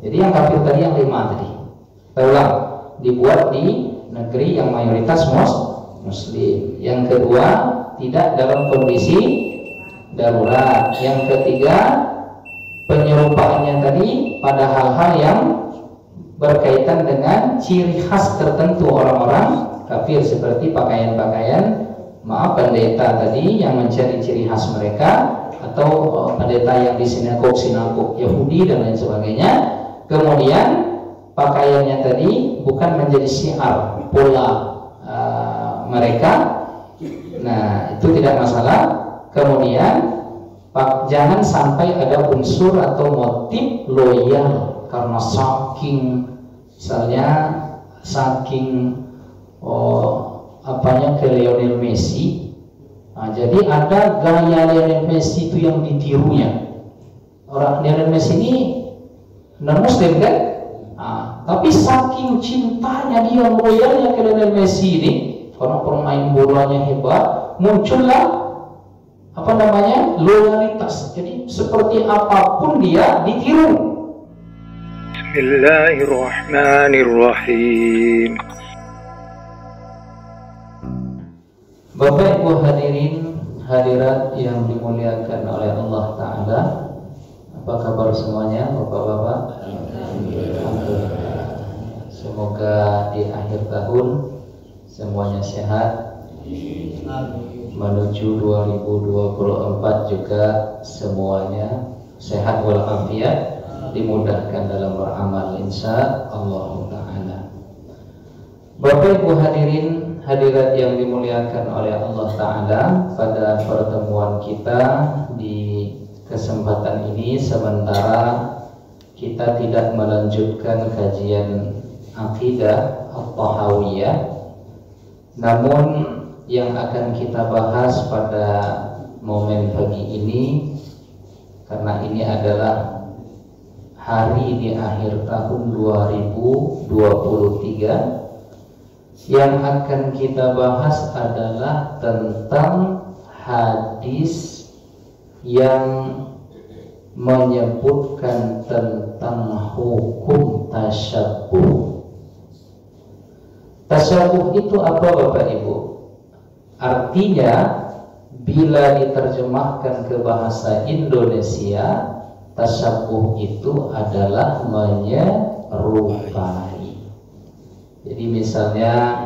Jadi yang kafir tadi yang 5 tadi. Saya ulang, dibuat di negeri yang mayoritas muslim. Yang kedua, tidak dalam kondisi darurat. Yang ketiga, penyerupaannya tadi pada hal-hal yang berkaitan dengan ciri khas tertentu orang-orang kafir, seperti pakaian-pakaian pendeta tadi yang mencari ciri khas mereka, atau pendeta yang di sinagog Yahudi dan lain sebagainya. Kemudian pakaiannya tadi bukan menjadi syiar pola mereka. Nah, itu tidak masalah. Kemudian jangan sampai ada unsur atau motif loyal karena saking ke Lionel Messi. Nah, jadi ada gaya Lionel Messi itu yang ditirunya. Orang Lionel Messi ini non muslim kan? Nah, tapi saking cintanya dia, loyalnya ke Lionel Messi ini, karena pemain bolanya hebat, muncullah loyalitas. Jadi seperti apapun dia ditiru. Bismillahirrahmanirrahim. Bapak Ibu hadirin hadirat yang dimuliakan oleh Allah Ta'ala, apa kabar semuanya Bapak-Bapak? Semoga di akhir tahun semuanya sehat, menuju 2024 juga semuanya sehat walafiat, dimudahkan dalam beramal insya Allah Ta'ala. Bapak Ibu hadirin hadirat yang dimuliakan oleh Allah Ta'ala, pada pertemuan kita di kesempatan ini, sementara kita tidak melanjutkan kajian akidah At-Tahawiyah, namun yang akan kita bahas pada momen pagi ini, karena ini adalah hari di akhir tahun 2023, yang akan kita bahas adalah tentang hadis yang menyebutkan tentang hukum tasyabuh. Tasyabuh itu apa Bapak Ibu? Artinya bila diterjemahkan ke bahasa Indonesia, tasyabuh itu adalah menyerupai. Jadi misalnya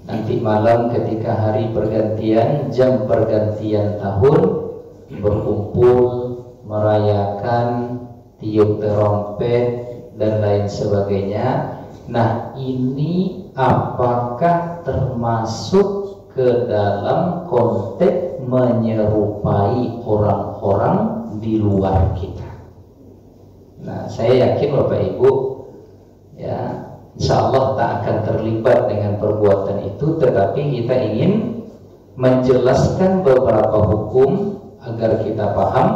nanti malam ketika hari pergantian, jam pergantian tahun, berkumpul, merayakan, tiup trompet dan lain sebagainya. Nah, ini apakah termasuk ke dalam konteks menyerupai orang-orang di luar kita? Nah, saya yakin Bapak Ibu ya, insya Allah tak akan terlibat dengan perbuatan itu, tetapi kita ingin menjelaskan beberapa hukum agar kita paham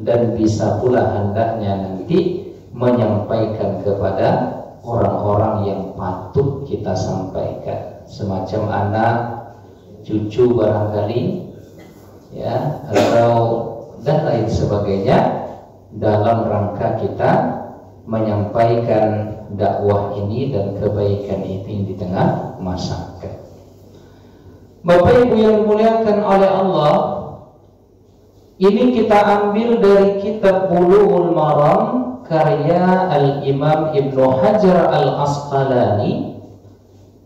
dan bisa pula hendaknya nanti menyampaikan kepada orang-orang yang patut kita sampaikan, semacam anak, cucu barangkali ya, atau dan lain sebagainya, dalam rangka kita menyampaikan dakwah ini dan kebaikan ini di tengah masyarakat. Bapak Ibu yang dimuliakan oleh Allah, ini kita ambil dari kitab Bulughul Maram karya Al-Imam Ibnu Hajar Al-Asqalani,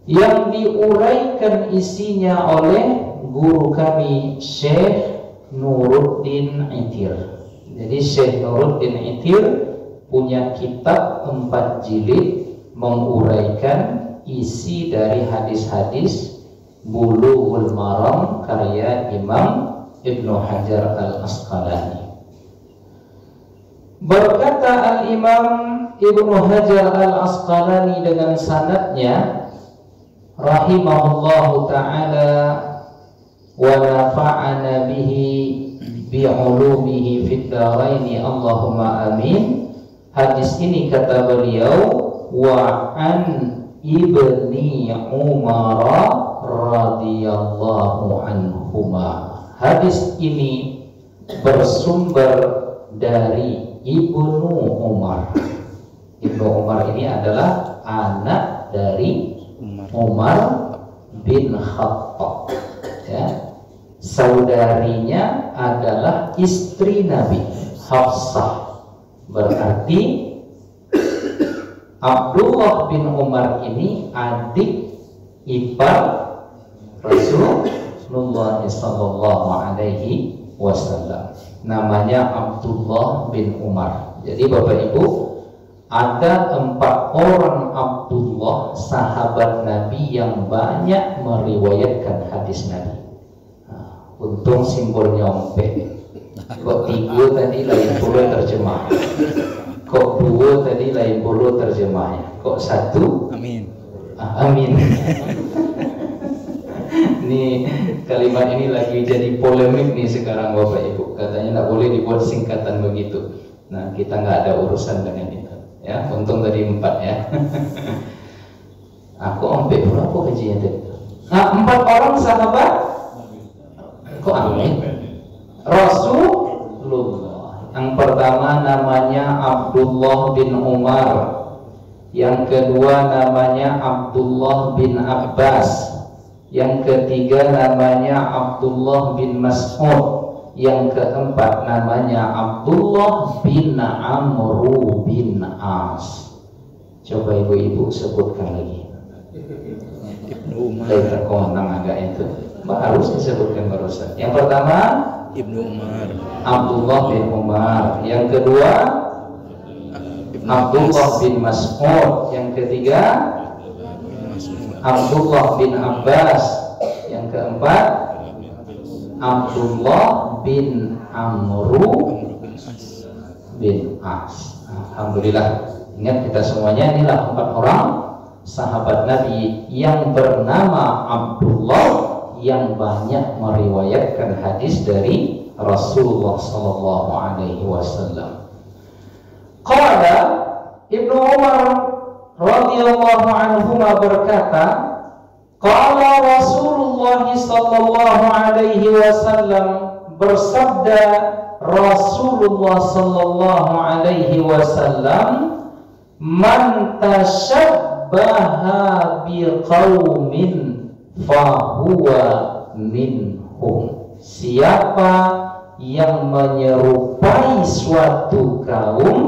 yang diuraikan isinya oleh guru kami Syekh Nuruddin Itir. Jadi Syekh Nuruddin Itir punya kitab 4 jilid menguraikan isi dari hadis-hadis Bulughul Maram karya Imam Ibnu Hajar Al-Asqalani. Berkata Al-Imam Ibnu Hajar Al-Asqalani dengan sanadnya, rahimahullahu ta'ala wa nafa'ana bihi bi'ulumihi fid dharaini Allahumma amin. Hadis ini kata beliau, wa an ibni Umar radhiyallahu anhuma. Hadis ini bersumber dari Ibnu Umar. Ibnu Umar ini adalah anak dari Umar bin Khattab. Ya. Saudarinya adalah istri Nabi, Hafsah. Berarti Abdullah bin Umar ini adik ipar Rasulullah sallallahu alaihi wasallam. Namanya Abdullah bin Umar. Jadi Bapak Ibu, ada 4 orang Abdullah sahabat Nabi yang banyak meriwayatkan hadis Nabi. Untung simbol nyompe. Kok 3 tadi lain puluh terjemah. Kok 2 tadi lain puluh terjemahnya. Kok 1? Amin. Amin. Nih kalimat ini lagi jadi polemik nih sekarang Bapak Ibu. Katanya tidak boleh dibuat singkatan begitu. Nah kita nggak ada urusan dengan itu. Ya, untung tadi 4 ya. Aku sampai berapa gajinya tadi? Nah 4 orang sahabat. Kok amin? Rasulullah. Yang pertama namanya Abdullah bin Umar. Yang kedua namanya Abdullah bin Abbas. Yang ketiga namanya Abdullah bin Mas'ud. Yang keempat namanya Abdullah bin Amru bin As. Coba ibu-ibu sebutkan lagi. Ibnu Umar. Terkonang agak itu. Harus disebutkan barusan. Yang pertama Ibnu Umar, Abdullah bin Umar. Yang kedua Abdullah bin Mas'ud. Yang ketiga Abdullah bin Abbas. Yang keempat Abdullah bin Amru bin As. Alhamdulillah. Ingat kita semuanya, inilah 4 orang sahabat Nabi yang bernama Abdullah yang banyak meriwayatkan hadis dari Rasulullah sallallahu alaihi wasallam. Qala Ibnu Umar radhiyallahu anhu berkata, qala Rasulullah sallallahu alaihi wasallam, bersabda Rasulullah sallallahu alaihi wasallam, man tashabbaha biqaumin fahuwa minhum. Siapa yang menyerupai suatu kaum,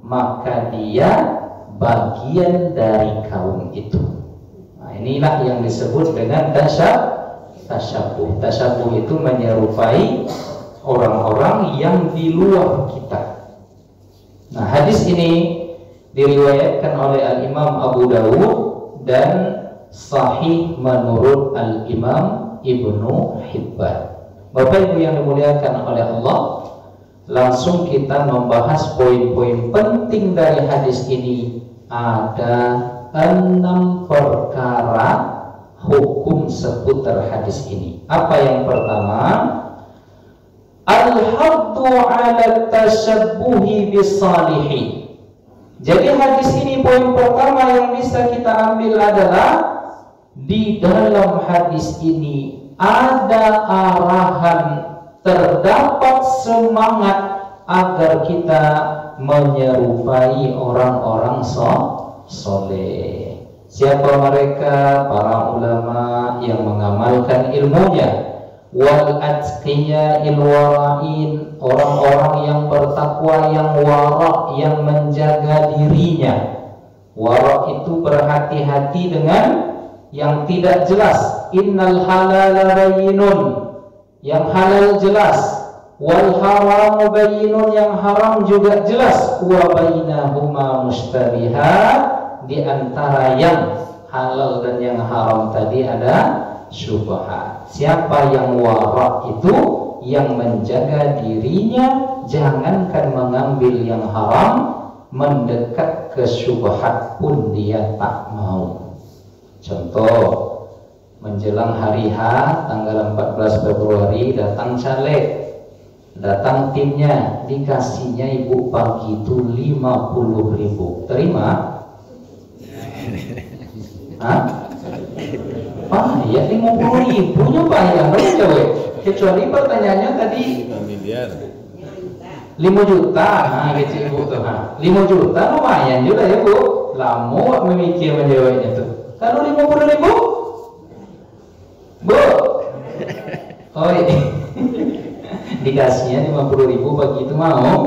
maka dia bagian dari kaum itu. Nah, inilah yang disebut dengan tasyabuh. Tasyabuh itu menyerupai orang-orang yang di luar kita. Nah, hadis ini diriwayatkan oleh Al-Imam Abu Dawud dan sahih menurut Al-Imam Ibnu Hibban. Bapak Ibu yang dimuliakan oleh Allah, langsung kita membahas poin-poin penting dari hadis ini. Ada 6 perkara hukum seputar hadis ini. Apa yang pertama? Al-haddu 'ala tashabbuhi bis-salihin. Jadi hadis ini poin pertama yang bisa kita ambil adalah di dalam hadis ini ada arahan, terdapat semangat agar kita menyerupai orang-orang soleh. Siapa mereka? Para ulama yang mengamalkan ilmunya. Wal atqiya'il wara'in, orang-orang yang bertakwa, yang wara', yang menjaga dirinya. Wara' itu berhati-hati dengan yang tidak jelas. Innal halala bayyinun, yang halal jelas. Wal haramu bayyinun, yang haram juga jelas. Wa bainahuma mushtabihat, di antara yang halal dan yang haram tadi ada syubhat. Siapa yang wara' itu, yang menjaga dirinya, jangankan mengambil yang haram, mendekat ke syubhat pun dia tak mau. Contoh, menjelang hari H tanggal 14 Februari datang caleg, datang timnya, dikasihnya ibu pagi itu 50.000. Terima? Hah? Ya 50.000 nya bayar dong cewek. Kecuali pertanyaannya tadi 5 juta. Nah gitu ibu tuh. 5 juta lumayan juga ya bu. lama memikir menjawabnya tuh. Kalau 50.000, Bu, oi, dikasihnya 50.000 pagi itu mau?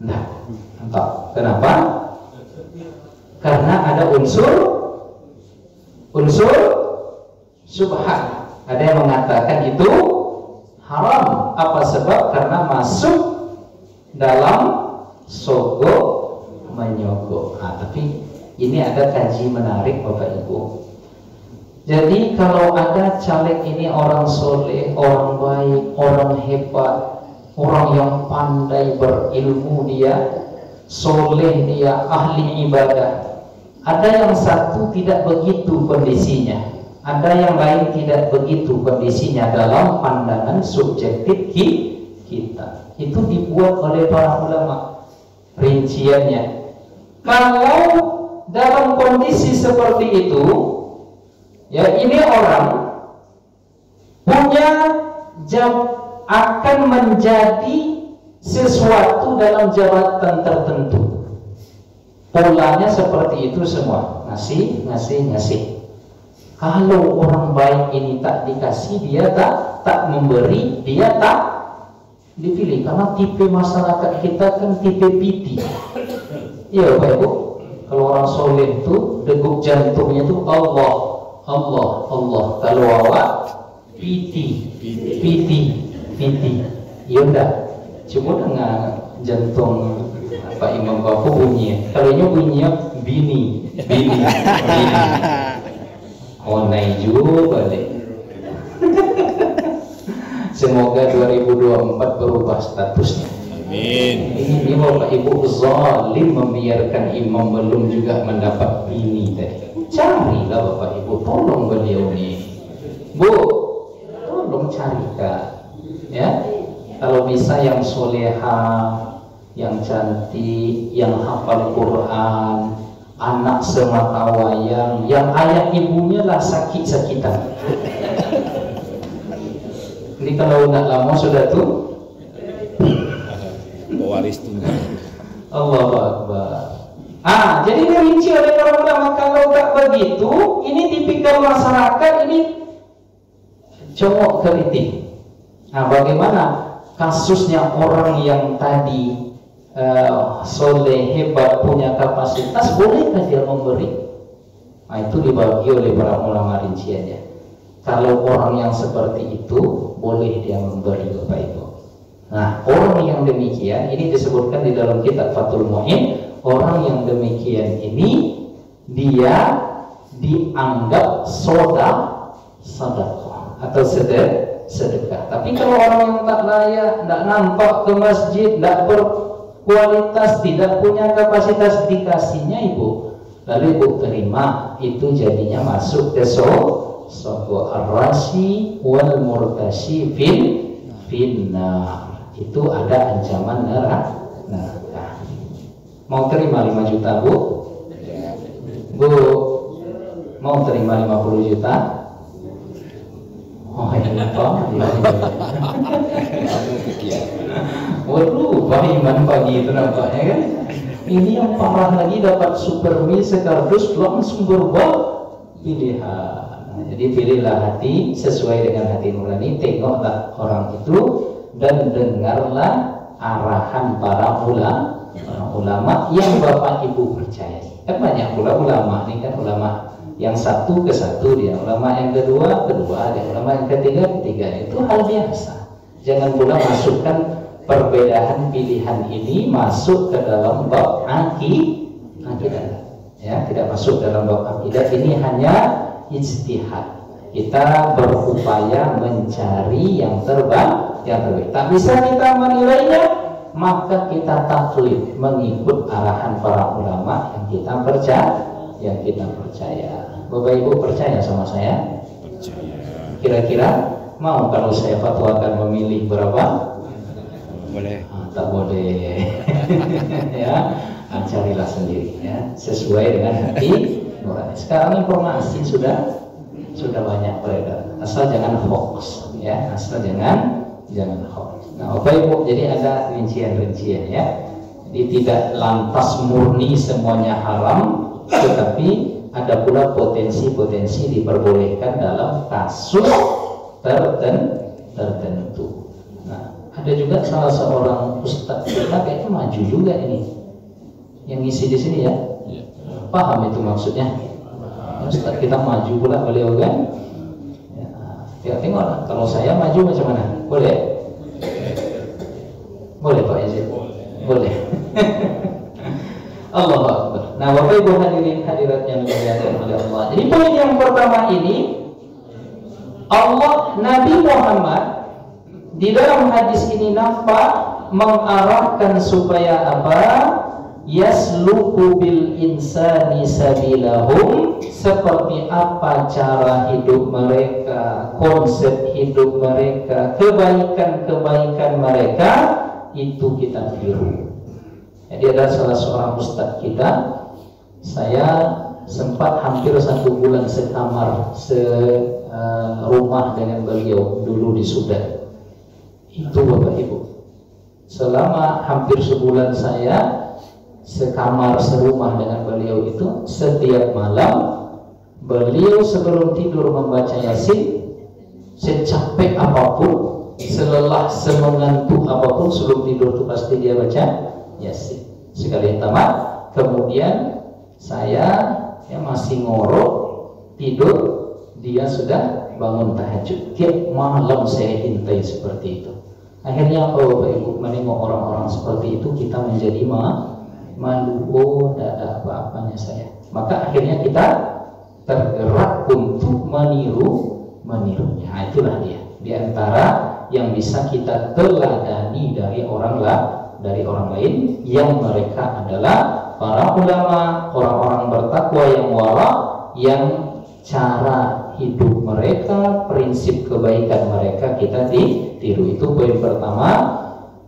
Nah, entah. Kenapa? Karena ada unsur syubhat. Ada yang mengatakan itu haram. Apa sebab? Karena masuk dalam sogok menyogok. Tapi ini ada kaji menarik Bapak Ibu. Jadi kalau ada caleg ini orang soleh, orang baik, orang hebat, orang yang pandai berilmu dia, soleh dia, ahli ibadah. Ada yang satu tidak begitu kondisinya, ada yang lain tidak begitu kondisinya dalam pandangan subjektif kita. Itu dibuat oleh para ulama rinciannya. Kalau dalam kondisi seperti itu, ya ini orang punya akan menjadi sesuatu dalam jabatan tertentu. Polanya seperti itu semua, ngasih. Kalau orang baik ini tak dikasih, dia tak memberi, dia tak dipilih. Karena tipe masyarakat kita kan tipe piti. Iya Bapak Ibu, kalau orang soleh itu degup jantungnya itu Allah. Kalau awak piti. Ya udah, coba dengan jantung Pak Imam Bapu bunyi. Kalau ini bunyinya bini. Oh naik juga deh. Semoga 2024 berubah statusnya. Amin. Ini Bapak Ibu zalim membiarkan imam belum juga mendapat bini tadi. Carilah Bapak Ibu, tolong beliau nih, Bu, tolong carikan, ya. Kalau bisa yang soleha, yang cantik, yang hafal Quran, anak semata wayang, yang ayah ibunya lah sakit-sakitan. Ini kalau nggak lama sudah tuh pewaris tunggal. Allahu Akbar. Jadi dirinci oleh para ulama. Kalau nggak begitu, ini tipikal masyarakat ini congok keriting. Bagaimana kasusnya orang yang tadi soleh, hebat, punya kapasitas, bolehkah dia memberi? Itu dibagi oleh para ulama rinciannya. Kalau orang yang seperti itu, boleh dia memberi Bapak Ibu. Orang yang demikian, ini disebutkan di dalam kitab Fathul Mu'in. Orang yang demikian ini dia dianggap sedekah atau sedekah. Tapi kalau orang yang tak layak, tak nampak ke masjid, tak berkualitas, tidak punya kapasitas, dikasihnya Ibu, lalu Ibu terima, itu jadinya masuk ke sogok ar-rasi wal murtashi finnar. Itu ada ancaman neraka. Mau terima 5 juta Bu? Bu, mau terima 50 juta? Oh ini apa? Waduh, Pak Iman pagi itu nampaknya kan. Ini yang parah lagi, dapat supermi sekardus langsung berubah pilihan. Jadi pilihlah hati sesuai dengan hati nurani. Tengoklah orang itu dan dengarlah arahan para ulama yang Bapak Ibu percaya. Kan banyak pula ulama ini kan, ulama yang satu ke satu dia, ulama yang kedua dia, ulama yang ketiga. Itu hal biasa. Jangan pula masukkan perbedaan pilihan ini masuk ke dalam bab akidah. Ya, tidak masuk dalam bab akidah. Ini hanya ijtihad. Kita berupaya mencari yang terbaik. Tak bisa kita menilainya, maka kita taklid mengikut arahan para ulama yang kita percaya. Bapak Ibu percaya sama saya? Percaya. Kira-kira mau kalau saya fatwakan memilih berapa? Boleh. Tak boleh. Ya, carilah sendiri ya, sesuai dengan hati nurani. Sekarang informasi sudah banyak beredar. Asal jangan hoax ya, asal jangan hoax. Bapak Ibu, jadi ada rincian ya. tidak lantas murni semuanya haram, tetapi ada pula potensi-potensi diperbolehkan dalam kasus tertentu. Nah, ada juga salah seorang ustadz kita kayaknya maju juga ini, yang ngisi di sini ya. Paham itu maksudnya? Ustadz kita maju pula beliau kan? Ya, tengok kalau saya maju macam mana? Boleh? Boleh Pak Yazid? Boleh. Allahu Akbar. Nah, Bapak Ibu hadirin hadirat yang dimuliakan oleh Allah. Jadi poin yang pertama ini, Allah Nabi Muhammad di dalam hadis ini nampak mengarahkan supaya apa? Yasluku bil insani sabilahum, seperti apa cara hidup mereka, konsep hidup mereka, kebaikan-kebaikan mereka, itu kita tiru. Jadi ada salah seorang ustadz kita, saya sempat hampir 1 bulan sekamar, serumah dengan beliau dulu di Sudan. Itu Bapak Ibu, selama hampir sebulan saya sekamar serumah dengan beliau itu, setiap malam beliau sebelum tidur membaca Yasin, secapek apapun, selelah, semengantuk apapun, sebelum tidur itu pasti dia baca Yasin sekali tamat. Kemudian saya masih ngorok tidur, dia sudah bangun tahajud. Tiap malam saya hintai seperti itu. Akhirnya apa Bapak Ibu, menengok orang-orang seperti itu kita menjadi malu, tidak ada apa-apanya saya. Maka akhirnya kita tergerak untuk menirunya. Nah, itulah dia. Di antara yang bisa kita teladani dari orang lain, yang mereka adalah para ulama, orang-orang bertakwa yang wara, yang cara hidup mereka, prinsip kebaikan mereka kita ditiru. Itu poin pertama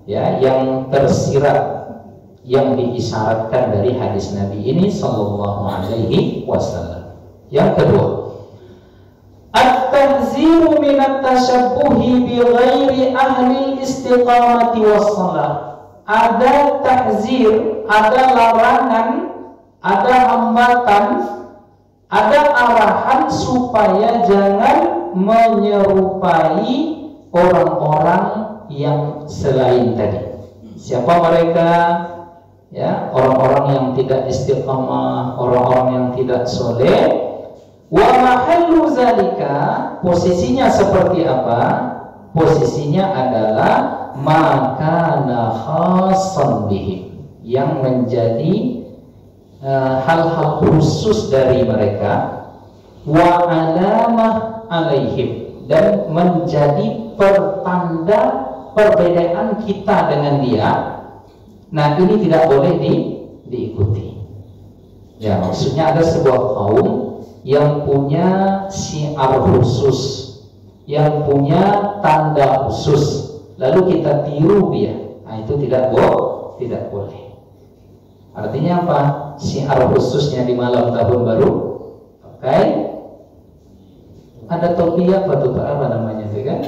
ya, yang tersirat, yang diisyaratkan dari hadis Nabi ini sallallahu alaihi wasallam. Yang kedua, at-tahziru min at-tashabbuhi bi ghairi ahli istiqamati was-shalah. Ada tahzir, ada larangan, ada hambatan, ada arahan supaya jangan menyerupai orang-orang yang selain tadi. Siapa mereka? Ya, orang-orang yang tidak istiqamah, orang-orang yang tidak soleh. Wa mahallu zalika, posisinya seperti apa? Posisinya adalah makana khassan bihim, yang menjadi hal-hal khusus dari mereka, wa alamah alaihim, dan menjadi pertanda perbedaan kita dengan dia. Nah, ini tidak boleh diikuti. Ya, maksudnya ada sebuah kaum yang punya syiar khusus, yang punya tanda khusus, lalu kita tiru dia. Nah, itu tidak boleh. Artinya apa? Syiar khususnya di malam tahun baru pakai ada topi apa namanya itu kan?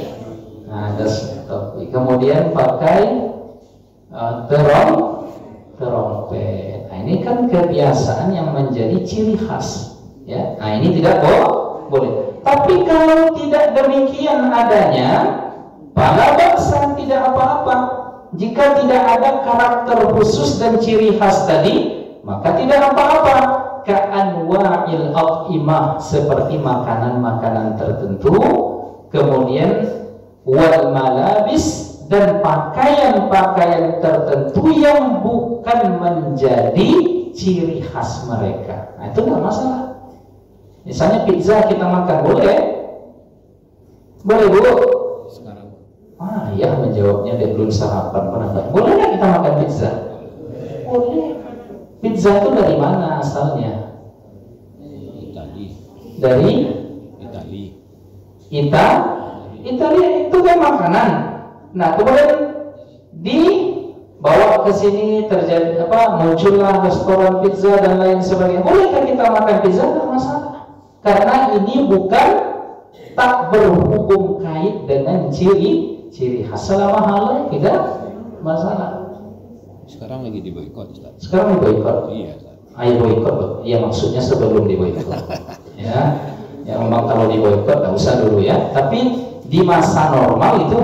Nah, ada topi. Kemudian pakai terompet. Nah, ini kan kebiasaan yang menjadi ciri khas, ya. Nah, ini tidak boleh. Tapi kalau tidak demikian adanya, pada bangsa tidak apa-apa. Jika tidak ada karakter khusus dan ciri khas tadi, maka tidak apa-apa. Ka'anwa'il at'imah, seperti makanan-makanan tertentu, kemudian wal malabis, dan pakaian-pakaian tertentu yang bukan menjadi ciri khas mereka. Nah, itu nggak masalah. Misalnya pizza kita makan, boleh? Boleh Bu? Sekarang. Ya menjawabnya, dia belum sarapan. Boleh nggak kita makan pizza? Boleh. Pizza itu dari mana asalnya? Itali. Dari? Italia itu kan makanan. Nah, kemudian dibawa ke sini, terjadi muncullah restoran pizza dan lain sebagainya. Bolehkah kita makan pizza? Tidak masalah, karena ini bukan, tak berhubung kait dengan ciri khas. Selama halal tidak masalah. Sekarang lagi di boikot, Ustaz. Sekarang di boikot. Iya, Ustaz. Ayo boikot, ya maksudnya sebelum di boikot. Ya, ya memang kalau di boikot nggak usah dulu ya. Tapi di masa normal itu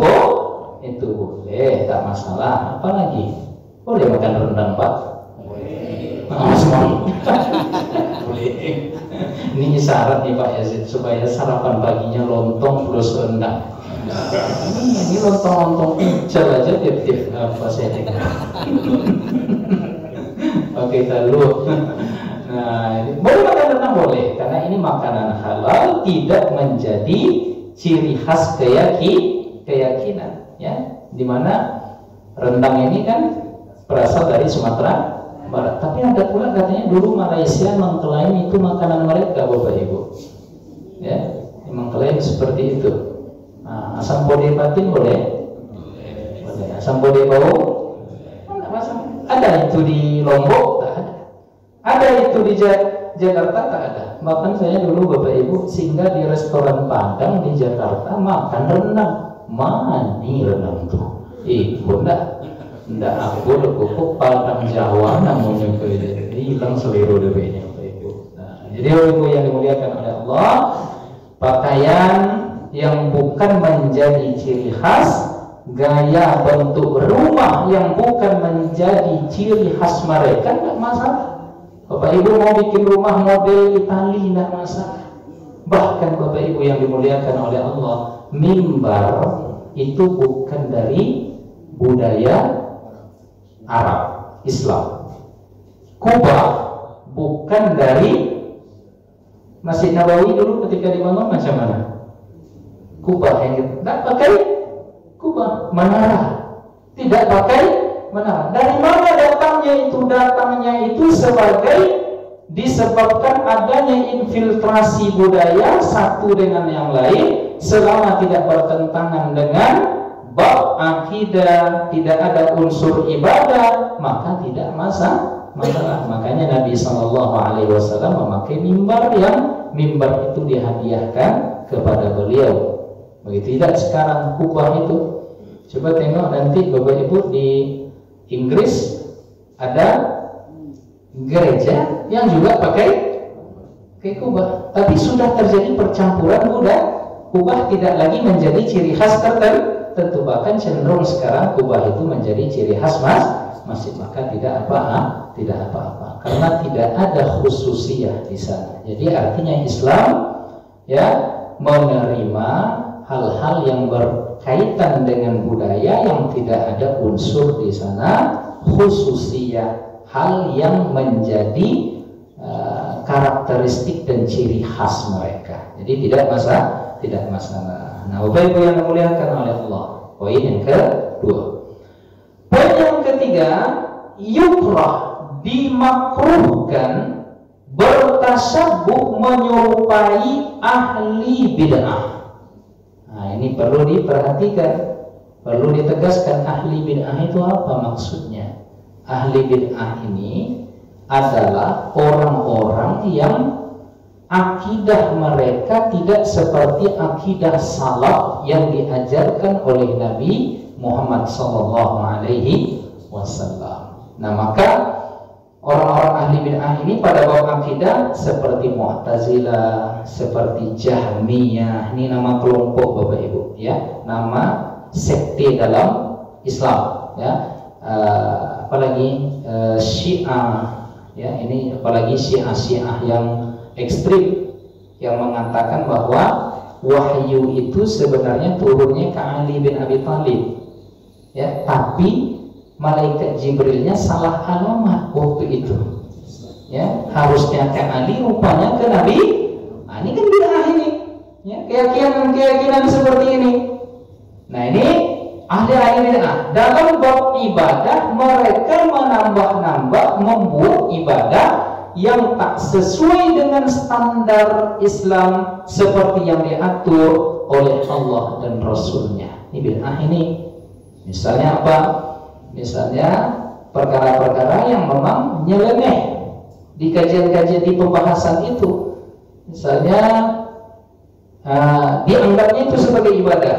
itu boleh, tak masalah. Apalagi boleh makan rendang, Pak? Boleh. Boleh. Ini syarat nih Pak Yazid supaya sarapan paginya lontong plus rendang. Ini lontong ical aja tiap-tiap apa saya dengar. Oke, dulu. Nah, ini boleh makan rendang boleh, karena ini makanan halal, tidak menjadi ciri khas keyakinan, ya. Dimana rendang ini kan berasal dari Sumatera Barat. Tapi ada pula katanya dulu Malaysia mengklaim itu makanan mereka, Bapak Ibu. Ya, mengklaim seperti itu. Nah, asam bode batin boleh? Boleh. Asam bode bau? Enggak masalah. Ada itu di Lombok? Tak ada. Ada itu di Jakarta? Tak ada. Bahkan saya dulu Bapak Ibu singgah di restoran Padang di Jakarta makan rendang. Mani rendang tuh? Ndak aku lekuk Padang Jawa namanya hilang seluruh debenya Bapak Ibu. Nah, jadi Bapak Ibu yang dimuliakan oleh Allah, pakaian yang bukan menjadi ciri khas, gaya bentuk rumah yang bukan menjadi ciri khas mereka, tidak masalah. Bapak Ibu mau bikin rumah model Itali, tidak masalah. Bahkan Bapak Ibu yang dimuliakan oleh Allah, mimbar itu bukan dari budaya Arab, Islam. Kubah bukan dari Masjid Nabawi dulu ketika dibangun macam mana? Kubah yang tidak pakai kubah, menara tidak pakai menara. Dari mana datangnya itu? Datangnya itu sebagai disebabkan adanya infiltrasi budaya satu dengan yang lain, selama tidak bertentangan dengan bab akidah, tidak ada unsur ibadah, maka tidak masalah. Makanya Nabi SAW memakai mimbar yang mimbar itu dihadiahkan kepada beliau. Begitu tidak sekarang kubah itu. Coba tengok nanti Bapak Ibu di Inggris ada gereja yang juga pakai kubah. Tapi sudah terjadi percampuran budaya. Kubah tidak lagi menjadi ciri khas tertentu, bahkan cenderung sekarang kubah itu menjadi ciri khas masjid. Maka tidak apa-apa karena tidak ada khususiyah di sana. Jadi artinya Islam ya menerima hal-hal yang berkaitan dengan budaya yang tidak ada unsur di sana khususiyah, hal yang menjadi karakteristik dan ciri khas mereka. Jadi tidak masalah. Nah, Bapak Ibu yang dimuliakan oleh Allah, poin yang kedua. Poin yang ketiga, yukrah, dimakruhkan bertasyabuh menyerupai ahli bid'ah. Nah, ini perlu diperhatikan, perlu ditegaskan. Ahli bid'ah itu apa maksudnya? Ahli bid'ah ini adalah orang-orang yang akidah mereka tidak seperti akidah salaf yang diajarkan oleh Nabi Muhammad SAW. Nah, maka orang-orang ahli bid'ah ini pada bab akidah seperti Mu'tazilah, seperti Jahmiyah, ini nama kelompok Bapak Ibu ya, nama sekte dalam Islam ya. Apalagi Syiah ya, ini apalagi Syiah yang ekstrim yang mengatakan bahwa wahyu itu sebenarnya turunnya ke Ali bin Abi Thalib ya, tapi malaikat Jibrilnya salah alamat waktu itu ya, harusnya ke Ali rupanya ke Nabi. Nah, ini kan bid'ah ini ya, keyakinan seperti ini. Nah, ini ahli bid'ah dalam bab ibadah, mereka menambah-nambah, membuat ibadah yang tak sesuai dengan standar Islam seperti yang diatur oleh Allah dan Rasulnya. Ini bid'ah ini. Misalnya apa? Misalnya perkara-perkara yang memang nyeleneh di kajian-kajian di pembahasan itu. Misalnya dianggapnya itu sebagai ibadah.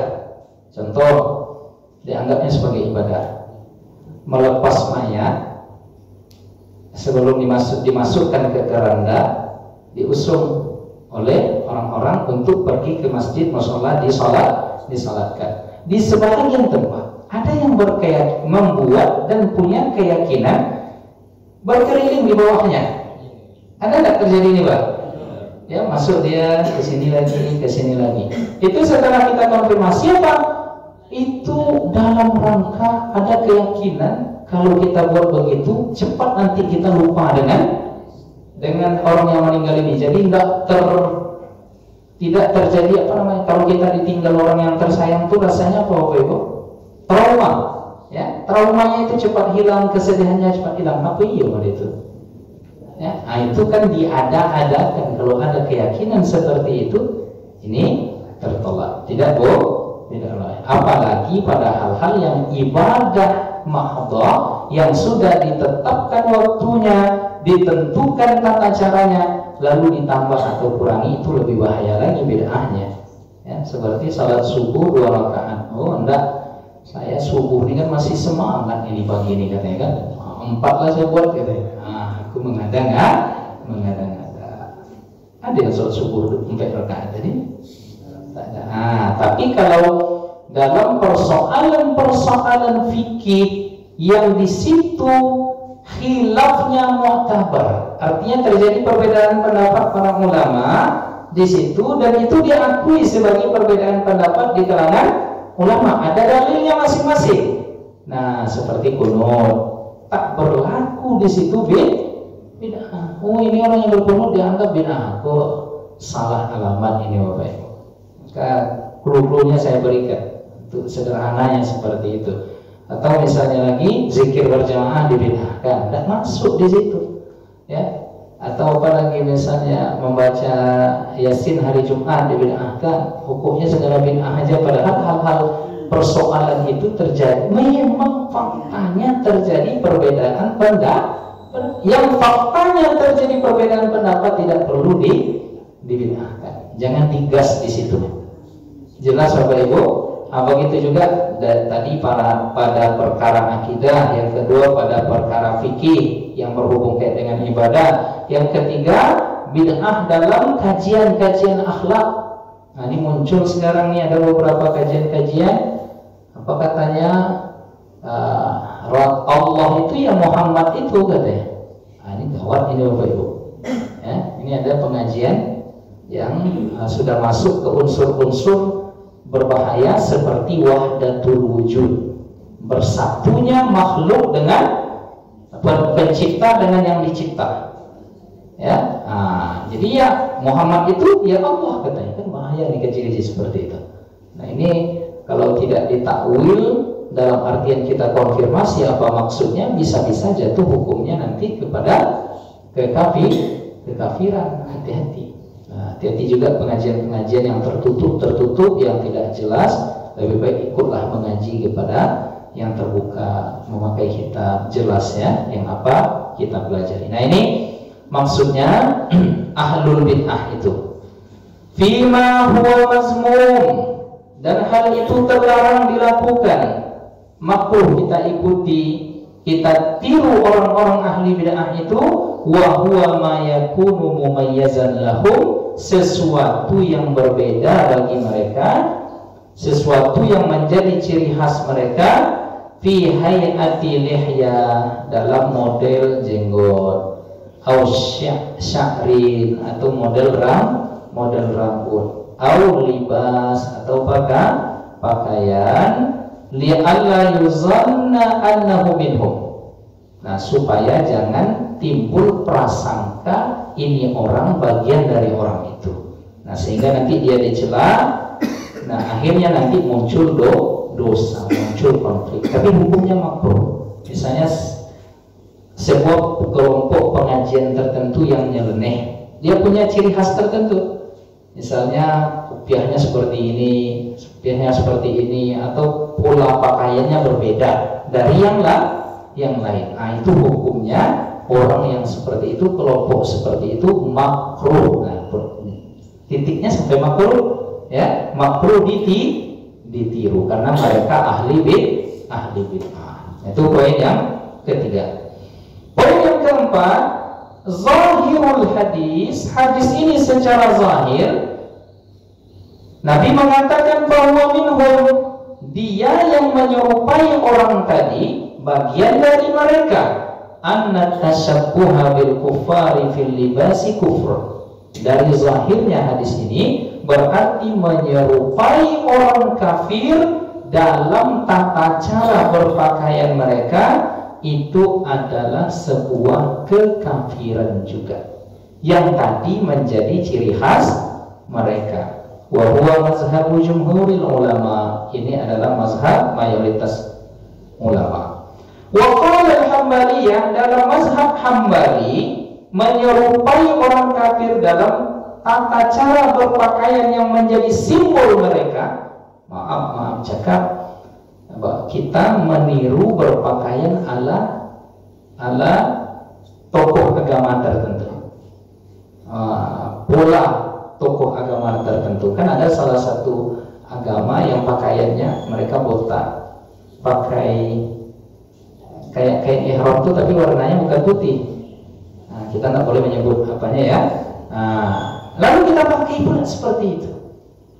Contoh, dianggapnya sebagai ibadah. melepas mayat sebelum dimasukkan ke keranda, diusung oleh orang-orang untuk pergi ke masjid, mushola, disalatkan. Di sebagian tempat ada yang membuat dan punya keyakinan berkeliling di bawahnya. Ada nggak terjadi ini, Pak? Ya, masuk dia ke sini lagi, ke sini lagi. Itu setelah kita konfirmasi apa? Itu dalam rangka ada keyakinan kalau kita buat begitu cepat nanti kita lupa dengan orang yang meninggal ini. Jadi tidak terjadi apa namanya, kalau kita ditinggal orang yang tersayang itu rasanya apa, Bapak Ibu? Trauma, ya, traumanya itu cepat hilang, kesedihannya cepat hilang. Apa iya pada itu? Ya, nah itu kan diada-adakan. Kalau ada keyakinan seperti itu, ini tertolak, tidak boleh. Apalagi pada hal-hal yang ibadah mahdhah yang sudah ditetapkan waktunya, ditentukan tata caranya, lalu ditambah atau kurangi, itu lebih bahaya lagi bid'ahnya. Ya, seperti salat subuh 2 rakaat. Oh enggak, saya subuh ini kan masih semangat ini pagi ini katanya kan. 4 lah saya buat katanya. Aku mengada-ngada. Ada yang sholat subuh 4 rakaat tadi? Tak ada. Tapi kalau dalam persoalan fikih yang di situ khilafnya mu'tabar, artinya terjadi perbedaan pendapat para ulama di situ, dan itu diakui sebagai perbedaan pendapat di kalangan ulama, ada dalilnya masing-masing. Nah, seperti kunut tak berlaku di situ bid'ah. Oh, ini orang yang berkunut dianggap bid'ah. Kok salah alamat ini, Bapak Ibu. Maka clue-cluenya saya berikan untuk sederhananya seperti itu. Atau misalnya lagi zikir berjamaah dibid'ahkan, tidak masuk di situ, ya. Atau apalagi misalnya membaca Yasin hari Jumat dibid'ahkan, hukumnya segala bid'ah aja. Padahal hal-hal persoalan itu terjadi, memang faktanya terjadi perbedaan pendapat. Yang faktanya terjadi perbedaan pendapat tidak perlu dibid'ahkan. Jangan digas di situ. Jelas Bapak Ibu? Begitu juga tadi pada perkara akidah, yang kedua pada perkara fikih yang berhubung kait dengan ibadah, yang ketiga bid'ah dalam kajian-kajian akhlak. Nah, ini muncul sekarang nih, ada beberapa kajian-kajian apa katanya, Allah itu ya Muhammad itu katanya. Nah, ini gawat ini Bapak Ibu. Ya, ini ada pengajian yang sudah masuk ke unsur-unsur berbahaya seperti wahdatul wujud, bersatunya makhluk dengan pencipta dengan yang dicipta. Ya, jadi ya Muhammad itu ya Allah katanya, kan bahaya nih kaji-kaji seperti itu. Nah, ini kalau tidak ditakwil dalam artian kita konfirmasi apa maksudnya, bisa-bisa jatuh hukumnya nanti kepada kekafiran. Hati-hati. Hati-hati juga pengajian-pengajian yang tertutup yang tidak jelas. Lebih baik ikutlah mengaji kepada yang terbuka, memakai kitab jelas ya, yang apa kita pelajari. Nah, ini maksudnya ahlul bid'ah itu fima huwa mazmum, dan hal itu terlarang dilakukan, makruh kita ikuti, kita tiru orang-orang ahli bid'ah itu. Wa huwa ma yakunu mumayyazan lahum, sesuatu yang berbeda bagi mereka, sesuatu yang menjadi ciri khas mereka, fi hayati lihya, dalam model jenggot, au sya'rin, atau model rambut, au libas, atau pakaian, li'alla yuzanna annahu minhum. Nah, supaya jangan timbul prasangka ini orang bagian dari orang itu. Nah, sehingga nanti dia dicela. Nah, akhirnya nanti muncul dosa, muncul konflik. Tapi hukumnya makruh. Misalnya sebuah kelompok pengajian tertentu yang nyeleneh, dia punya ciri khas tertentu. Misalnya kopiahnya seperti ini, kopiahnya seperti ini, atau pola pakaiannya berbeda dari yang lain. Nah, itu hukumnya orang yang seperti itu, kelompok seperti itu makruh. Nah, titiknya sampai makruh, ya, makruh ditiru karena mereka ahli bid'ah. Itu poin yang ketiga. Poin yang keempat, zahirul hadis. Hadis ini secara zahir Nabi mengatakan bahwa minhum, dia yang menyerupai orang tadi, bagian dari mereka, anna tasyabbuha bil kuffari fil libasi kufr. Dari zahirnya hadis ini berarti menyerupai orang kafir dalam tata cara berpakaian mereka itu adalah sebuah kekafiran juga, yang tadi menjadi ciri khas mereka. Wa huwa mazhabu jumhuril ulama. Ini adalah mazhab mayoritas ulama. Wa qala al-Hambaliyah, dalam mazhab Hambali, menyerupai orang kafir dalam tata cara berpakaian yang menjadi simbol mereka. Maaf cakap, kita meniru berpakaian ala tokoh agama tertentu, pola tokoh agama tertentu. Kan ada salah satu agama yang pakaiannya mereka botak, pakai kayak ihram tuh, tapi warnanya bukan putih. Nah, kita nggak boleh menyebut apanya ya. Nah, lalu kita pakai pula seperti itu.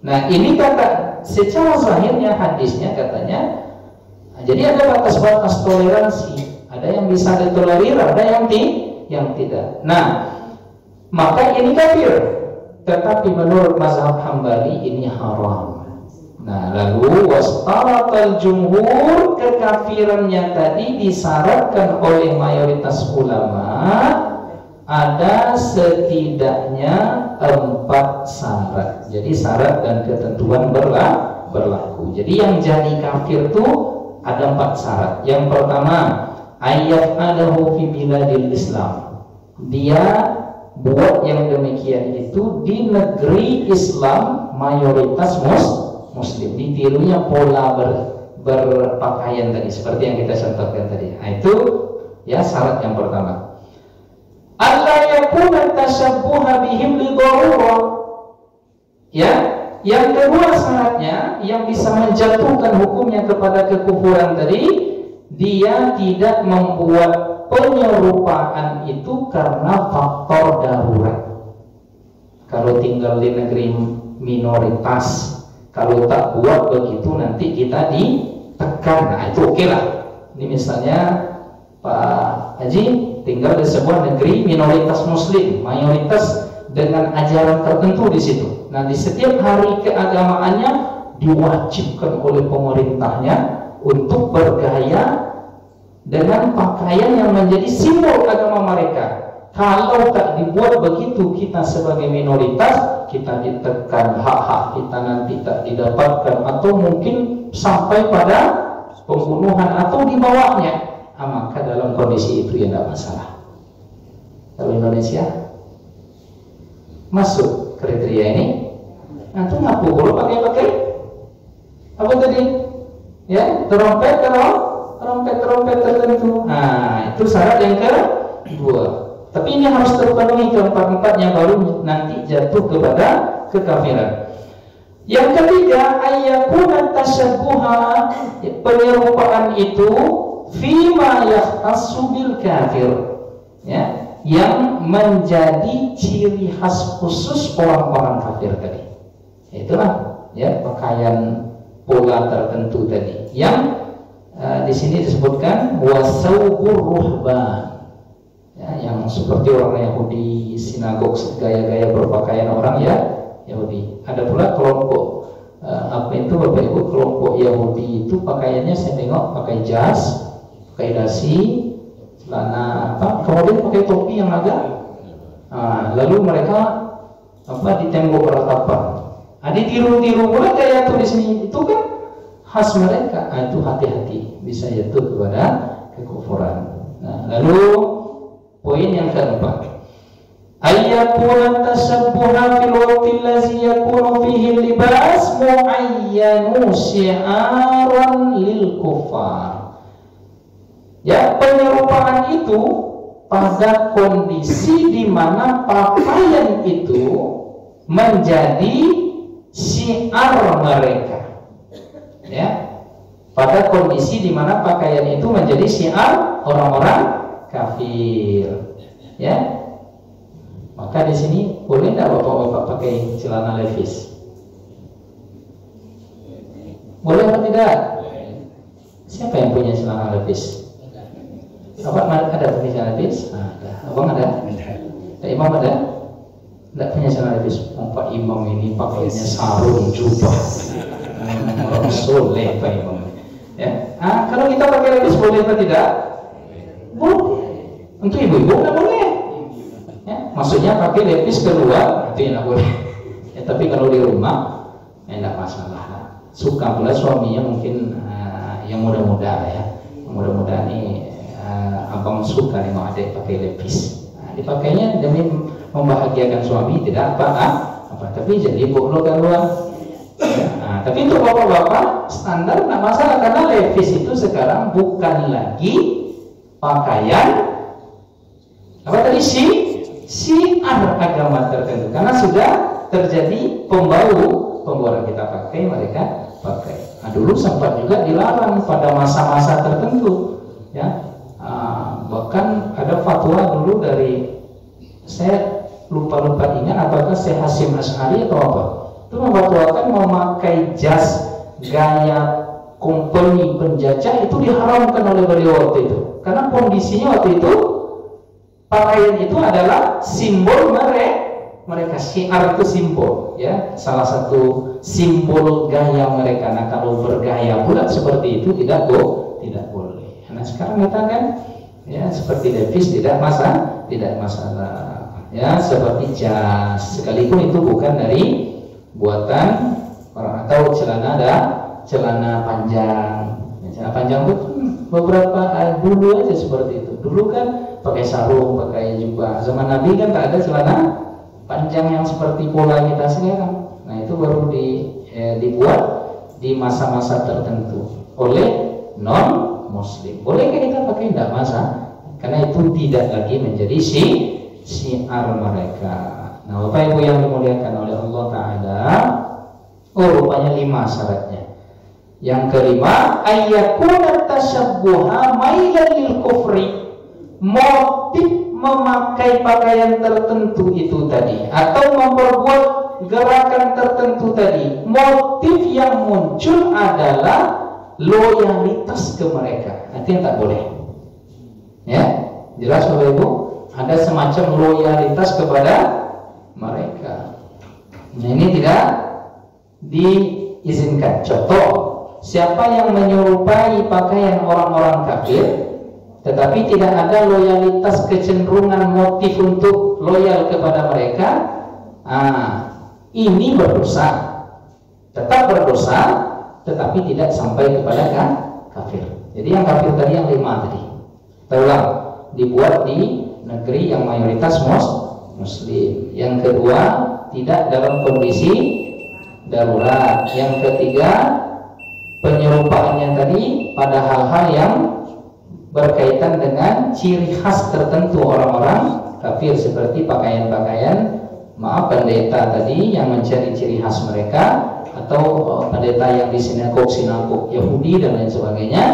Nah, ini kata secara zahirnya hadisnya katanya, jadi ada batas-batas toleransi. Ada yang bisa ditolerir, ada yang tidak. Nah, maka ini kafir. Tetapi menurut mazhab Hambali ini haram. Nah, lalu wastaratal jumhur, kekafirannya tadi disyaratkan oleh mayoritas ulama ada setidaknya 4 syarat. Jadi syarat dan ketentuan berlaku. Jadi yang jadi kafir itu ada 4 syarat. Yang pertama, ayat adahu fi biladil Islam. Dia buat yang demikian itu di negeri Islam mayoritas Muslim. Ditirunya pola berpakaian tadi seperti yang kita contohkan tadi. Nah, itu ya syarat yang pertama. Allah yakuna tasyabbuha bihim li darurah. Ya, yang kedua syaratnya yang bisa menjatuhkan hukumnya kepada kekufuran tadi, dia tidak membuat penyerupaan itu karena faktor darurat. Kalau tinggal di negeri minoritas, kalau tak buat begitu nanti kita ditekan. Nah, itu oke lah. Ini misalnya Pak Haji tinggal di sebuah negeri minoritas Muslim, mayoritas dengan ajaran tertentu di situ. Nah, di setiap hari keagamaannya diwajibkan oleh pemerintahnya untuk bergaya dengan pakaian yang menjadi simbol agama mereka. Kalau tak dibuat begitu, kita sebagai minoritas kita ditekan, hak-hak kita nanti tak didapatkan, atau mungkin sampai pada pembunuhan atau di bawahnya. Maka dalam kondisi itu ya tidak masalah. Kalau Indonesia masuk kriteria ini, nah itu ngaku boleh pakai apa tadi? Ya, trompet tertentu. Nah, itu syarat yang kedua. Tapi ini harus terpenuhi keempat-empatnya, baru nanti jatuh kepada kekafiran. Yang ketiga, ayyakuna tasyabbuha, penyerupaan itu fima yahtassu bil kafir, ya, yang menjadi ciri khas khusus orang-orang kafir tadi. Itulah ya pakaian pola tertentu tadi yang di sini disebutkan wasaubur ruhban, ya, yang seperti orang Yahudi sinagog, gaya-gaya berpakaian orang ya Yahudi. Ada pula kelompok apa itu Bapak Ibu, kelompok Yahudi itu pakaiannya saya tengok pakai jas, pakai dasi, celana apa, kemudian pakai topi yang agak lalu mereka apa di tembok ratapan. Ditiru-tiru pula gaya itu di sini, itu kan khas mereka. Itu hati-hati, bisa jatuh kepada kekufuran. Nah, lalu poin yang keempat, ayyakuna tasabbuha fil waqti allazi yakunu fihi libas muayyanu syi'aran lil kuffar. Ya, penyerupaan itu pada kondisi di mana pakaian itu menjadi syiar mereka. Ya, pada kondisi di mana pakaian itu menjadi syiar orang-orang kafir, ya. Maka di sini boleh tidak bapak-bapak pakai celana levis? Boleh atau tidak? Siapa yang punya celana levis? Abang ada punya celana levis? Ada. Abang ada? Ada. Imam ada? Tidak punya celana levis. Pak Imam ini pakainya sarung jubah. Soleh Pak Imam. Ya. Kalau kita pakai levis boleh atau tidak? Boleh. Untuk ibu-ibu tidak boleh. Ya, maksudnya pakai levis keluar itu tidak boleh. Ya, tapi kalau di rumah tidak masalah. Suka pula suaminya mungkin yang muda-muda ya. Mudah-mudahan ini abang suka nih mau adik pakai levis. Dipakainya demi membahagiakan suami tidak apa. Tapi jadi boleh keluar. Ya, tapi untuk bapak-bapak standar tidak masalah karena levis itu sekarang bukan lagi pakaian apa tadi syiar agama tertentu karena sudah terjadi pembauran kita pakai mereka pakai. Dulu sempat juga dilarang pada masa-masa tertentu ya. Bahkan ada fatwa dulu dari saya lupa ingat apakah Syekh Hasyim Asy'ari atau apa itu memfatwakan memakai jas gaya kompeni penjajah itu diharamkan oleh beliau waktu itu karena kondisinya waktu itu pakaian itu adalah simbol mereka syiar itu simbol ya salah satu simbol gaya mereka. Nah kalau bergaya pula seperti itu tidak boleh. Nah sekarang kita kan ya seperti levis tidak masalah ya seperti jas sekalipun itu bukan dari buatan orang atau celana panjang. Celana panjang itu beberapa dulu aja seperti itu. Dulu kan pakai sarung, pakai jubah. Zaman Nabi kan tak ada celana panjang yang seperti pola kita sekarang. Nah itu baru dibuat di masa-masa tertentu oleh non-Muslim. Bolehkah kita pakai? Tidak masalah, karena itu tidak lagi menjadi syiar mereka. Nah Bapak Ibu yang dimuliakan oleh Allah Ta'ala, rupanya 5 syaratnya. Yang kelima, ayyakuna tasyabbuha mailan lil kufri. Motif memakai pakaian tertentu itu tadi atau memperbuat gerakan tertentu tadi, motif yang muncul adalah loyalitas ke mereka. Nanti tak boleh. Ya, jelas Bapak Ibu, ada semacam loyalitas kepada mereka. Nah, ini tidak diizinkan. Contoh, siapa yang menyerupai pakaian orang-orang kafir tetapi tidak ada loyalitas kecenderungan motif untuk loyal kepada mereka, ini berdosa. Tetap berdosa, tetapi tidak sampai kepada kafir. Jadi yang kafir tadi yang 5 tadi. Kita ulang, dibuat di negeri yang mayoritas Muslim. Yang kedua, tidak dalam kondisi darurat. Yang ketiga, penyerupaannya tadi pada hal-hal yang berkaitan dengan ciri khas tertentu orang-orang kafir seperti pakaian-pakaian pendeta tadi yang mencari ciri khas mereka atau pendeta yang di sinagog Yahudi dan lain sebagainya.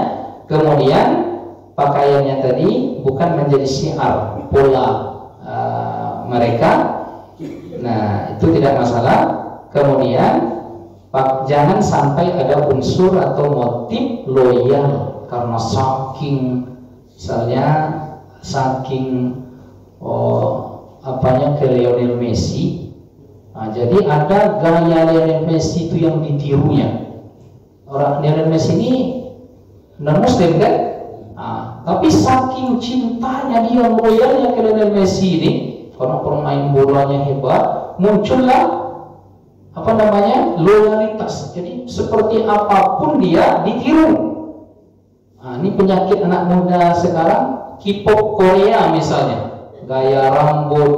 Kemudian pakaiannya tadi bukan menjadi syiar pola mereka. Nah itu tidak masalah. Kemudian jangan sampai ada unsur atau motif loyal karena saking ke Lionel Messi. Jadi ada gaya Lionel Messi itu yang ditirunya. Orang Lionel Messi ini non-Muslim kan? Tapi saking cintanya dia, loyalnya ke Lionel Messi ini, karena pemain bolanya hebat, muncullah loyalitas. Jadi seperti apapun dia ditiru. Ini penyakit anak muda sekarang, K-pop Korea misalnya, gaya rambut,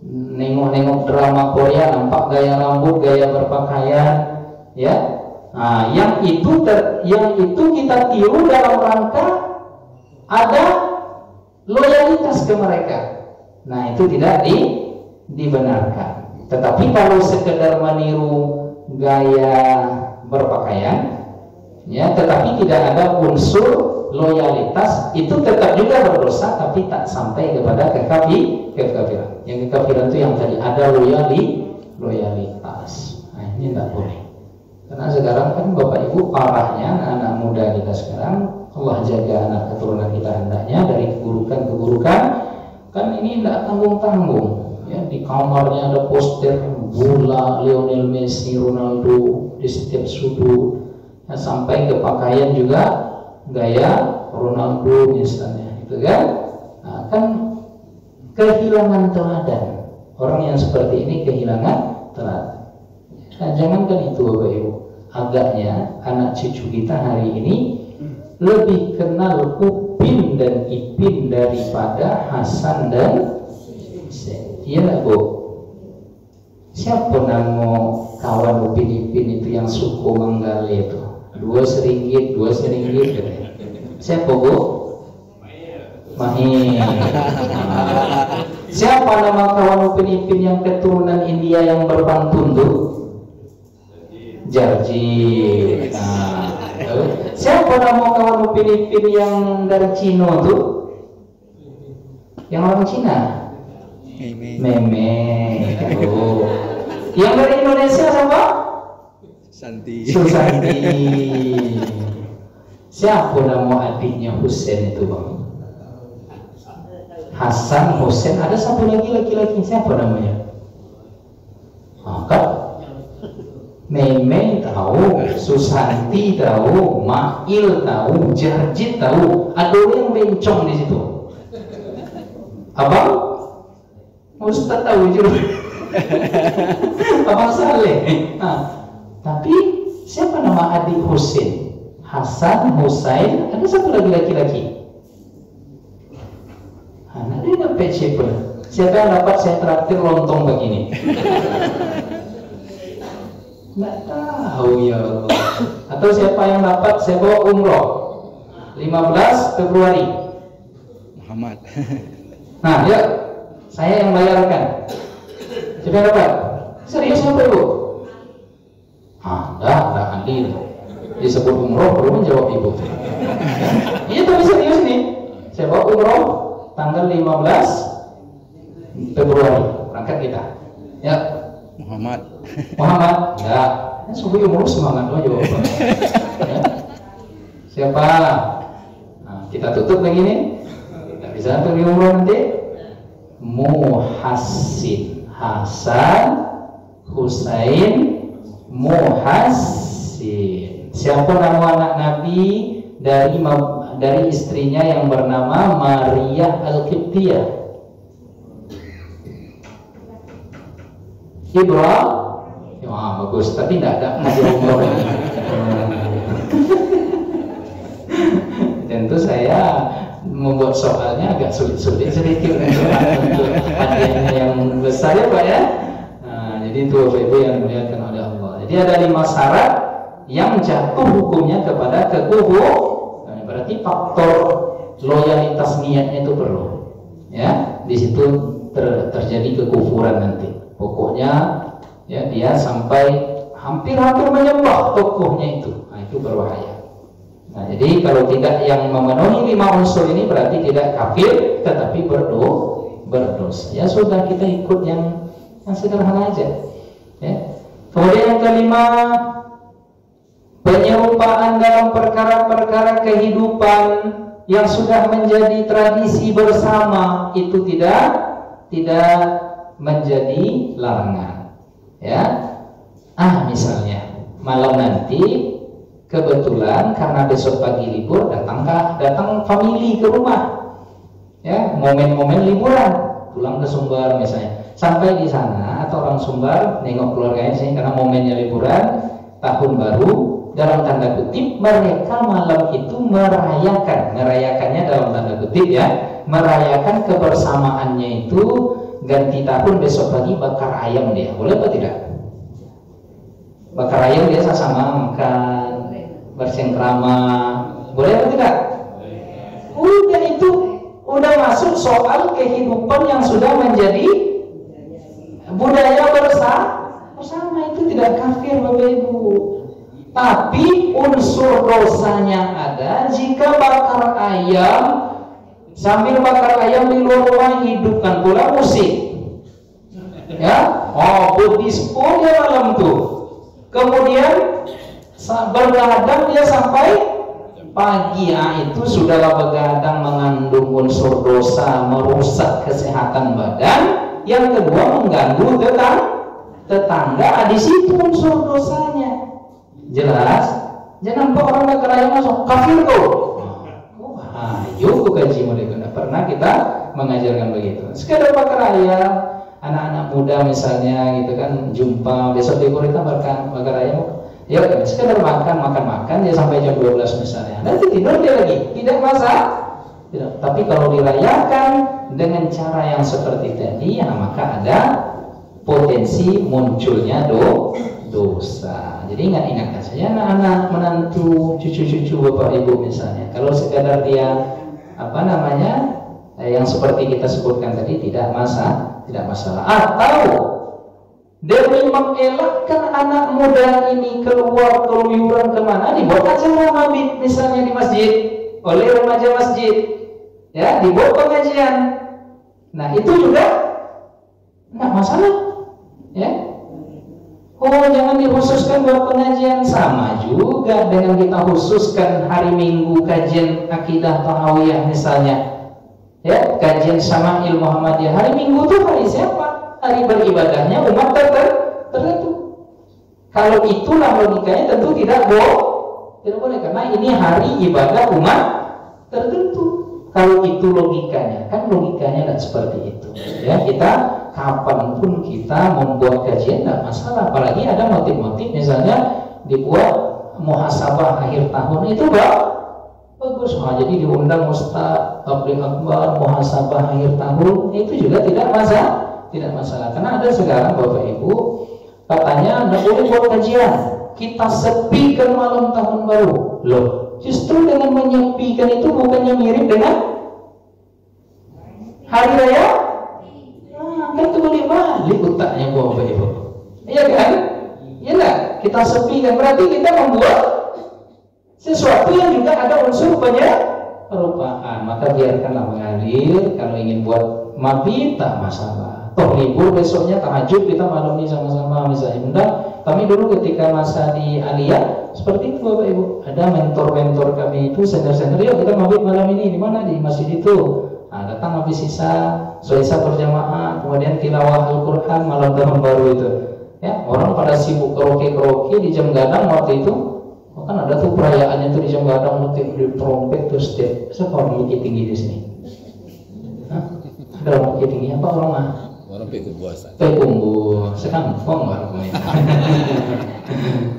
nengok drama Korea nampak gaya rambut, gaya berpakaian, ya. Yang itu kita tiru dalam rangka ada loyalitas ke mereka. Nah itu tidak dibenarkan. Tetapi kalau sekedar meniru gaya berpakaian, ya, tetapi tidak ada unsur loyalitas, itu tetap juga berdosa tapi tak sampai kepada kekafiran. Yang kekafiran itu yang tadi ada loyalitas. Nah, ini tidak boleh. Karena sekarang kan Bapak Ibu parahnya anak-anak muda kita sekarang, Allah jaga anak keturunan kita hendaknya dari keburukan-keburukan, kan ini tidak tanggung-tanggung. Ya, di kamarnya ada poster bola Lionel Messi, Ronaldo di setiap sudut. Ya, sampai ke pakaian juga gaya Ronaldo misalnya, gitu kan? Nah, kan kehilangan teladan. Orang yang seperti ini kehilangan teladan. Nah, jangankan itu Bapak Ibu, agaknya anak cucu kita hari ini lebih kenal Upin dan Ipin daripada Hasan dan Husain. Iya nggak Bu? Siapa nama kawan Upin Ipin itu yang suku Manggale itu? 2 seringgit. Siapa Bu? Mahir. Siapa nama kawan Upin Ipin yang keturunan India yang berpantun tuh? Jarji. Nah, siapa nama kawan Upin Ipin yang dari Cina tuh? Yang orang Cina? Meme. Oh. Yang dari Indonesia siapa? Susanti. Siapa nama adiknya Husain itu Bang? Hasan, Husain, ada satu lagi laki-laki, siapa namanya? Maka Meme tahu, Susanti tahu, Mail tahu, Jarjit tahu, ada yang bencong di situ. Abang? Ustaz tahu juga. Abang Saleh. Nah, tapi siapa nama adik Husain? Hasan, Husain, ada satu lagi laki-laki. Nah, dia dapat siapa? Siapa yang dapat saya traktir lontong begini? Nggak tahu ya Allah. Atau siapa yang dapat saya bawa umroh 15 Februari? Muhammad. Nah, ya saya yang bayarkan. Siapa yang dapat? Serius siapa Ibu? Enggak hadir. Disebut umroh belum menjawab Ibu. Iya tapi serius nih. Saya bawa umroh tanggal 15 Februari berangkat kita. Ya. Muhammad. Ya. Subuh umroh semangat lo jawab. Ya. Siapa? Nah, kita tutup begini. Tidak bisa pergi umroh nanti. Muhassin, Hasan, Husain, Muhassin. Siapa nama anak Nabi dari istrinya yang bernama Maria Al-Qibtiyah? Ibrahim. Wah, bagus, tapi tidak ada ngaji umroh. Tentu saya membuat soalnya agak sulit-sulit sedikit untuk hadiahnya yang besar ya Pak ya. Nah, jadi itu Bapak Ibu yang dimuliakan oleh Allah. Jadi ada 5 syarat yang jatuh hukumnya kepada kekufuran. Nah, berarti faktor loyalitas niatnya itu perlu. Ya, di situ terjadi kekufuran nanti. Pokoknya ya dia sampai hampir-hampir menyembah tokohnya itu. Nah, itu berbahaya. Nah, jadi kalau tidak yang memenuhi 5 unsur ini berarti tidak kafir tetapi berdosa. Ya sudah, kita ikut yang sederhana aja. Ya. Kemudian yang kelima, penyerupaan dalam perkara-perkara kehidupan yang sudah menjadi tradisi bersama itu tidak menjadi larangan. Ya. Misalnya malam nanti kebetulan karena besok pagi libur datang family ke rumah, ya momen-momen liburan pulang ke Sumber misalnya, sampai di sana atau orang Sumber nengok keluarganya sih karena momennya liburan tahun baru, dalam tanda kutip mereka malam itu merayakannya dalam tanda kutip ya, merayakan kebersamaannya itu ganti tahun besok pagi bakar ayam dia, boleh apa tidak? Bakar ayam biasa sama makan bersengkrama, boleh atau tidak? Udah itu udah masuk soal kehidupan yang sudah menjadi budaya bersama, itu tidak kafir Bapak Ibu. Tapi unsur dosanya ada jika bakar ayam, sambil bakar ayam di luar rumah hidupkan pula musik. Ya, berdisco dia malam tuh. Kemudian bergadang dia sampai pagi. Itu sudahlah begadang mengandung unsur dosa, merusak kesehatan badan. Yang kedua mengganggu tetangga. Di situ unsur dosanya. Jelas? Jangan nampak orang bakar ayam masuk kafir tuh. Ayo kaji mereka. Pernah kita mengajarkan begitu. Sekedar bakar ayam, anak-anak muda misalnya gitu kan, jumpa besok libur kita bakar ayam. Ya kan, sekedar makan dia sampai jam 12 misalnya. Nanti tidur dia lagi, tidak masalah. Tidak. Tapi kalau dirayakan dengan cara yang seperti tadi, ya maka ada potensi munculnya dosa. Jadi ingat saja anak-anak, menantu, cucu-cucu bapak ibu misalnya. Kalau sekadar dia yang seperti kita sebutkan tadi tidak masalah. Atau demi mengelakkan anak muda ini keluar keluyuran kemana, dibuat acara mabit misalnya di masjid oleh remaja masjid, ya, dibuat pengajian. Nah itu juga nggak masalah, ya. Jangan dikhususkan buat pengajian. Sama juga dengan kita khususkan hari Minggu kajian akidah tahawiyah misalnya, ya, kajian Syama'il Muhammadiyah. Hari Minggu itu hari siapa? Hari beribadahnya umat tertentu. Kalau itulah logikanya tentu tidak boleh, karena ini hari ibadah umat tertentu. Kalau itu logikanya, kan logikanya tidak seperti itu. Ya, kita kapanpun kita membuat kajian tidak masalah. Apalagi ada motif-motif, misalnya dibuat muhasabah akhir tahun, itu bagus. Jadi diundang Ustaz Tabligh Akbar muhasabah akhir tahun, itu juga tidak masalah. Karena ada sekarang Bapak Ibu katanya tidak boleh buat kajian, kita sepikan malam tahun baru. Loh, justru dengan menyepikan itu bukannya mirip dengan hari raya? Kan kembali balik otaknya Bapak Ibu. Iya kan? Iya enggak? Kita sepikan berarti kita membuat sesuatu yang juga ada unsur penyerupaan. Maka biarkanlah mengalir. Kalau ingin buat mabit tak masalah. Toh libur besoknya tahajud kita malam ini sama-sama misalnya. Bunda, kami dulu ketika masa di Aliyah seperti itu Bapak Ibu. Ada mentor-mentor kami itu senior-senior, yuk kita mabit malam ini di mana, di masjid itu. Nah, datang habis sisa berjamaah, kemudian tilawah Al-Quran malam tahun baru itu. Ya, orang pada sibuk karaoke di jam gadang waktu itu. Kan ada tuh perayaannya tuh di jam gadang, di trompet tuh step. Siapa orang Bukit Tinggi di sini? Ada orang Bukit Tinggi apa orang mah? Orang Pekumbuasan. Sekarang orang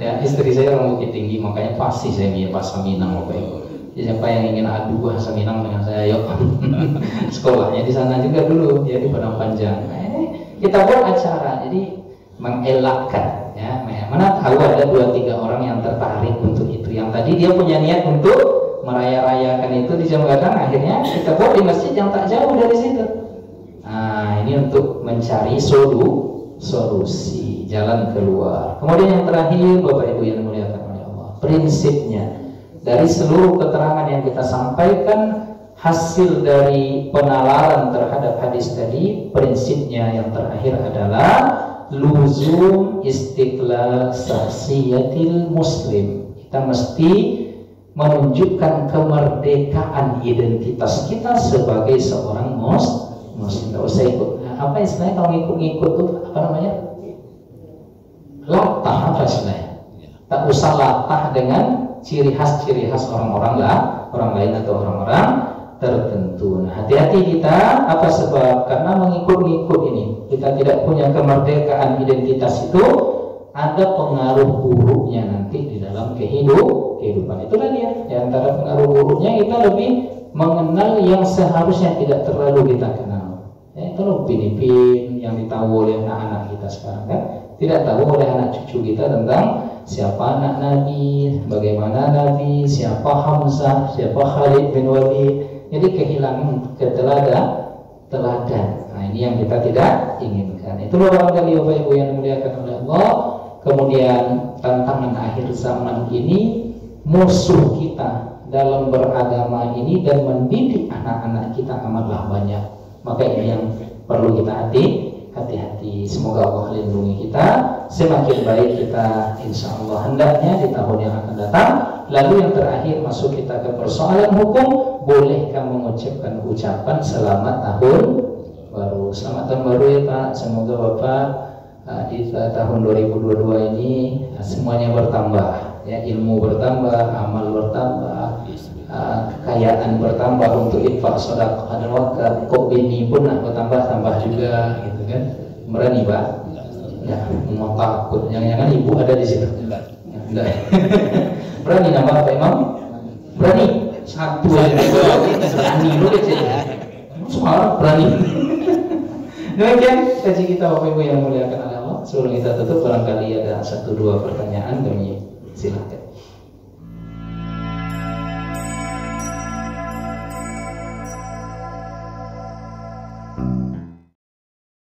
ya, istri saya orang Bukit Tinggi, makanya pasti saya bahasa Minang Bapak Ibu. Siapa yang ingin adu bahasa Minang dengan saya, yuk. Sekolahnya di sana juga dulu, ya, di Padang Panjang. Nah, ini kita buat acara, jadi mengelakkan, ya. Mana tahu ada 2-3 orang yang tertarik untuk itu. Yang tadi dia punya niat untuk meraya-rayakan itu di jam gadang, akhirnya kita buat di masjid yang tak jauh dari situ. Nah, ini untuk mencari solusi, jalan keluar. Kemudian yang terakhir, Bapak Ibu yang dimuliakan oleh Allah, prinsipnya. Dari seluruh keterangan yang kita sampaikan, hasil dari penalaran terhadap hadis tadi, prinsipnya yang terakhir adalah luzum istiqlal sahsiyatil muslim. Kita mesti menunjukkan kemerdekaan identitas kita sebagai seorang muslim. Tidak usah ikut. Apa istilahnya kalau ngikut-ngikut tuh apa namanya? Latah apa istilahnya? Tak usah latah dengan ciri khas orang-orang lain atau orang-orang tertentu. Nah, hati-hati kita. Apa sebab? Karena mengikut-ngikut ini kita tidak punya kemerdekaan identitas, itu ada pengaruh buruknya nanti di dalam kehidupan. Itulah dia. Di antara pengaruh buruknya kita lebih mengenal yang seharusnya tidak terlalu kita kenal. Ya, kalau Upin-Ipin yang ditahu oleh anak-anak kita sekarang kan, tidak tahu oleh anak cucu kita tentang siapa anak Nabi, bagaimana Nabi, siapa Hamzah, siapa Khalid bin Walid. Jadi kehilangan teladan. Nah, ini yang kita tidak inginkan. Itulah barangkali Bapak Ibu yang dimuliakan oleh Allah, Kemudian tantangan akhir zaman ini, musuh kita dalam beragama ini dan mendidik anak-anak kita amatlah banyak. Maka ini yang perlu kita hati-hati. Semoga Allah lindungi kita. Semakin baik kita, insya Allah hendaknya di tahun yang akan datang. Lalu yang terakhir masuk kita ke persoalan hukum. Bolehkah mengucapkan ucapan selamat tahun baru? Selamat tahun baru ya Pak. Semoga Bapak di tahun 2022 ini semuanya bertambah, ya, ilmu bertambah, amal bertambah, kekayaan bertambah untuk infak, sedekah dan wakaf. Kok bini pun nak bertambah juga, gitu kan? Berani Pak? Ya, mau takut. Jangan-jangan ibu ada di situ. Enggak. Berani nama Pak Imam? Berani. Satu aja berani lu deh. Semua berani. Demikian kaji kita Bapak Ibu yang muliakan oleh Allah. Sebelum kita tutup, barangkali ada 1-2 pertanyaan, kami silakan.